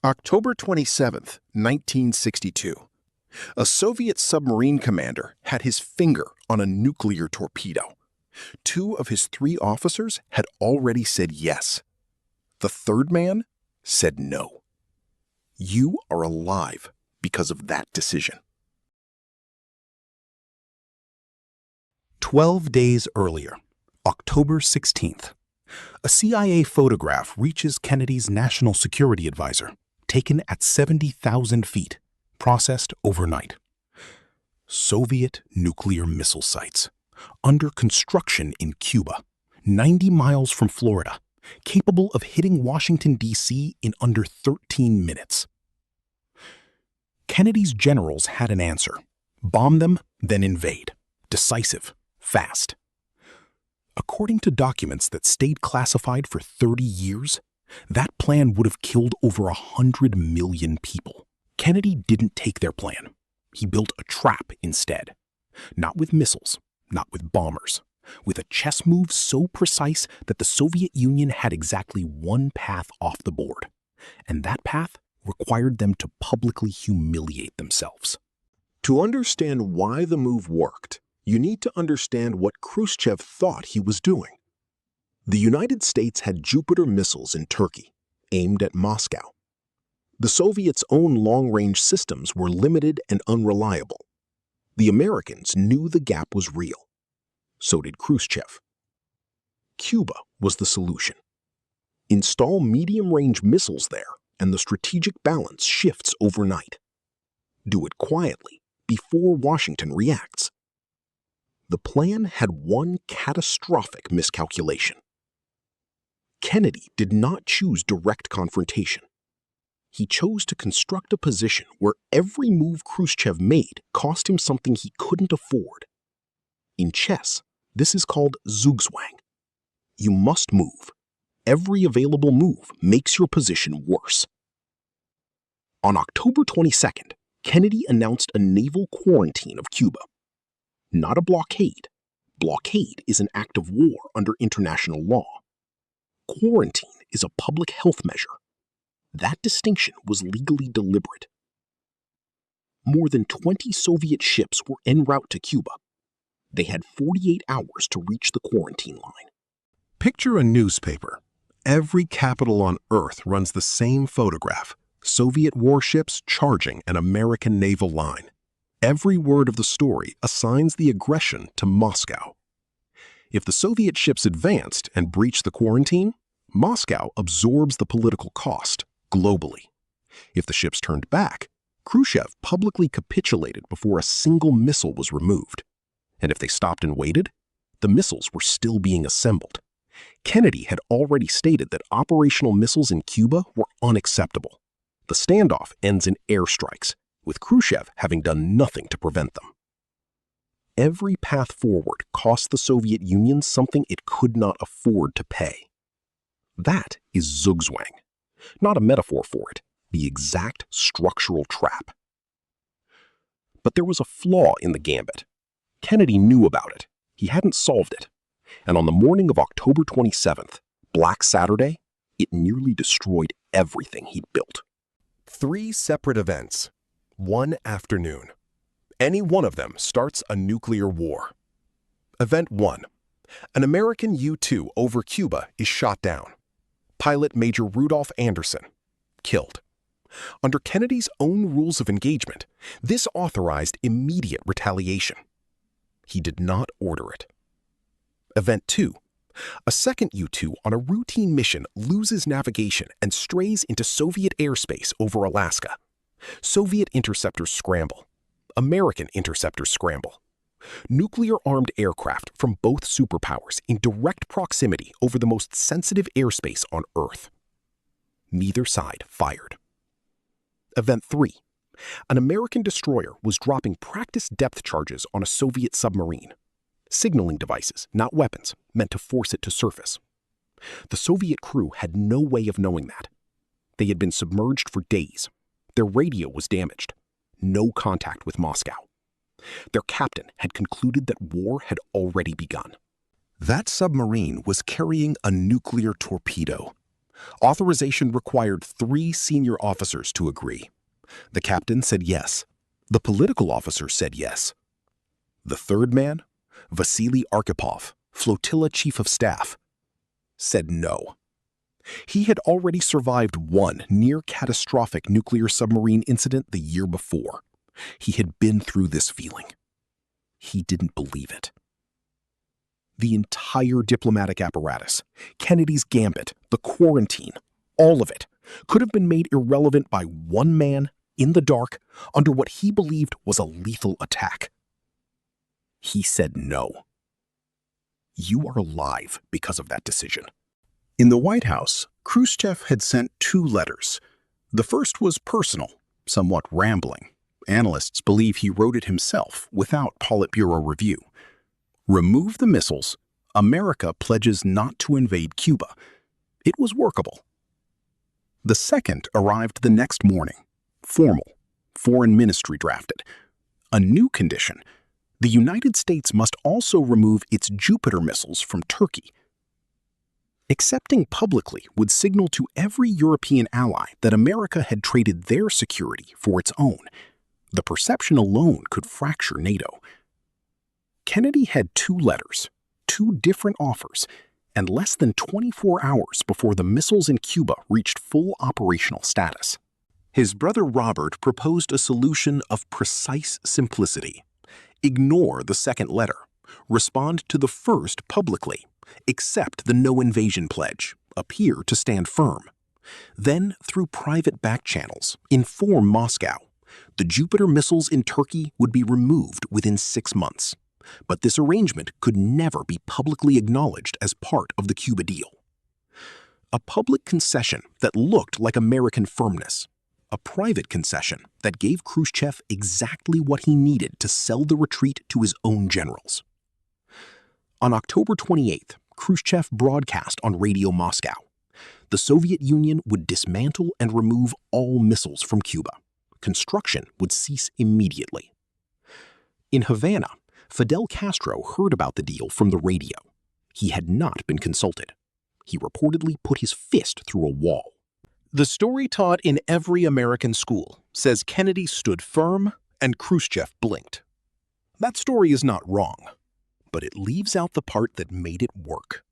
October 27, 1962. A Soviet submarine commander had his finger on a nuclear torpedo. 2 of his 3 officers had already said yes. The third man said no. You are alive because of that decision. 12 days earlier, October 16th, a CIA photograph reaches Kennedy's national security advisor, taken at 70,000 feet, processed overnight. Soviet nuclear missile sites, under construction in Cuba, 90 miles from Florida, capable of hitting Washington, D.C. in under 13 minutes. Kennedy's generals had an answer: bomb them, then invade. Decisive, fast. According to documents that stayed classified for 30 years, that plan would have killed over 100 million people. Kennedy didn't take their plan. He built a trap instead. Not with missiles, not with bombers, with a chess move so precise that the Soviet Union had exactly one path off the board. And that path required them to publicly humiliate themselves. To understand why the move worked, you need to understand what Khrushchev thought he was doing. The United States had Jupiter missiles in Turkey, aimed at Moscow. The Soviets' own long-range systems were limited and unreliable. The Americans knew the gap was real. So did Khrushchev. Cuba was the solution. Install medium-range missiles there, and the strategic balance shifts overnight. Do it quietly, before Washington reacts. The plan had one catastrophic miscalculation. Kennedy did not choose direct confrontation. He chose to construct a position where every move Khrushchev made cost him something he couldn't afford. In chess, this is called zugzwang. You must move. Every available move makes your position worse. On October 22nd, Kennedy announced a naval quarantine of Cuba. Not a blockade. Blockade is an act of war under international law. Quarantine is a public health measure. That distinction was legally deliberate. More than 20 Soviet ships were en route to Cuba. They had 48 hours to reach the quarantine line. Picture a newspaper. Every capital on Earth runs the same photograph: Soviet warships charging an American naval line. Every word of the story assigns the aggression to Moscow. If the Soviet ships advanced and breached the quarantine, Moscow absorbs the political cost globally. If the ships turned back, Khrushchev publicly capitulated before a single missile was removed. And if they stopped and waited, the missiles were still being assembled. Kennedy had already stated that operational missiles in Cuba were unacceptable. The standoff ends in airstrikes, with Khrushchev having done nothing to prevent them. Every path forward cost the Soviet Union something it could not afford to pay. That is zugzwang, not a metaphor for it, the exact structural trap. But there was a flaw in the gambit. Kennedy knew about it. He hadn't solved it. And on the morning of October 27th, Black Saturday, it nearly destroyed everything he'd built. 3 separate events, one afternoon. Any one of them starts a nuclear war. Event 1. An American U-2 over Cuba is shot down. Pilot Major Rudolph Anderson, killed. Under Kennedy's own rules of engagement, this authorized immediate retaliation. He did not order it. Event 2. A second U-2 on a routine mission loses navigation and strays into Soviet airspace over Alaska. Soviet interceptors scramble. American interceptors scramble. Nuclear-armed aircraft from both superpowers in direct proximity over the most sensitive airspace on Earth. Neither side fired. Event 3. An American destroyer was dropping practice depth charges on a Soviet submarine. Signaling devices, not weapons, meant to force it to surface. The Soviet crew had no way of knowing that. They had been submerged for days. Their radio was damaged. No contact with Moscow. Their captain had concluded that war had already begun. That submarine was carrying a nuclear torpedo. Authorization required 3 senior officers to agree. The captain said yes. The political officer said yes. The third man, Vasily Arkhipov, flotilla chief of staff, said no. He had already survived one near-catastrophic nuclear submarine incident the year before. He had been through this feeling. He didn't believe it. The entire diplomatic apparatus, Kennedy's gambit, the quarantine, all of it, could have been made irrelevant by one man in the dark under what he believed was a lethal attack. He said no. You are alive because of that decision. In the White House, Khrushchev had sent 2 letters. The first was personal, somewhat rambling. Analysts believe he wrote it himself without Politburo review. Remove the missiles. America pledges not to invade Cuba. It was workable. The second arrived the next morning. Formal. Foreign Ministry drafted. A new condition. The United States must also remove its Jupiter missiles from Turkey. Accepting publicly would signal to every European ally that America had traded their security for its own. The perception alone could fracture NATO. Kennedy had 2 letters, 2 different offers, and less than 24 hours before the missiles in Cuba reached full operational status. His brother Robert proposed a solution of precise simplicity. Ignore the second letter. Respond to the first publicly. Accept the no invasion pledge. Appear to stand firm. Then, through private back channels, inform Moscow. The Jupiter missiles in Turkey would be removed within 6 months. But this arrangement could never be publicly acknowledged as part of the Cuba deal. A public concession that looked like American firmness. A private concession that gave Khrushchev exactly what he needed to sell the retreat to his own generals. On October 28th, Khrushchev broadcast on Radio Moscow. The Soviet Union would dismantle and remove all missiles from Cuba. Construction would cease immediately. In Havana, Fidel Castro heard about the deal from the radio. He had not been consulted. He reportedly put his fist through a wall. The story taught in every American school says Kennedy stood firm and Khrushchev blinked. That story is not wrong, but it leaves out the part that made it work.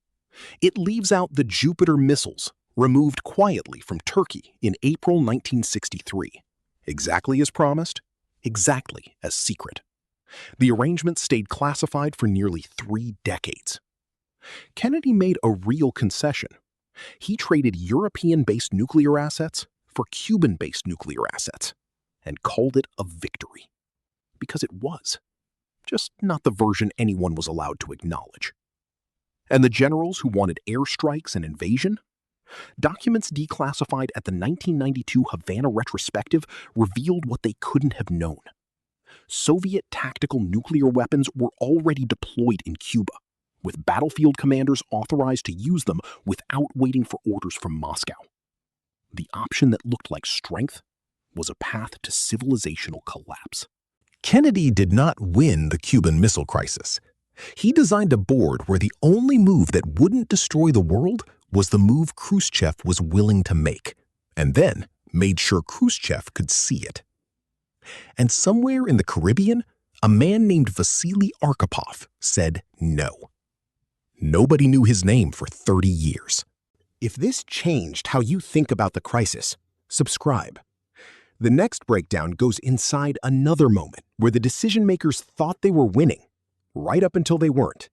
It leaves out the Jupiter missiles removed quietly from Turkey in April 1963. Exactly as promised, exactly as secret. The arrangement stayed classified for nearly 3 decades. Kennedy made a real concession. He traded European-based nuclear assets for Cuban-based nuclear assets and called it a victory. Because it was. Just not the version anyone was allowed to acknowledge. And the generals who wanted airstrikes and invasion? Documents declassified at the 1992 Havana retrospective revealed what they couldn't have known. Soviet tactical nuclear weapons were already deployed in Cuba, with battlefield commanders authorized to use them without waiting for orders from Moscow. The option that looked like strength was a path to civilizational collapse. Kennedy did not win the Cuban Missile Crisis. He designed a board where the only move that wouldn't destroy the world was the move Khrushchev was willing to make, and then made sure Khrushchev could see it. And somewhere in the Caribbean, a man named Vasily Arkhipov said no. Nobody knew his name for 30 years. If this changed how you think about the crisis, subscribe. The next breakdown goes inside another moment where the decision-makers thought they were winning, right up until they weren't.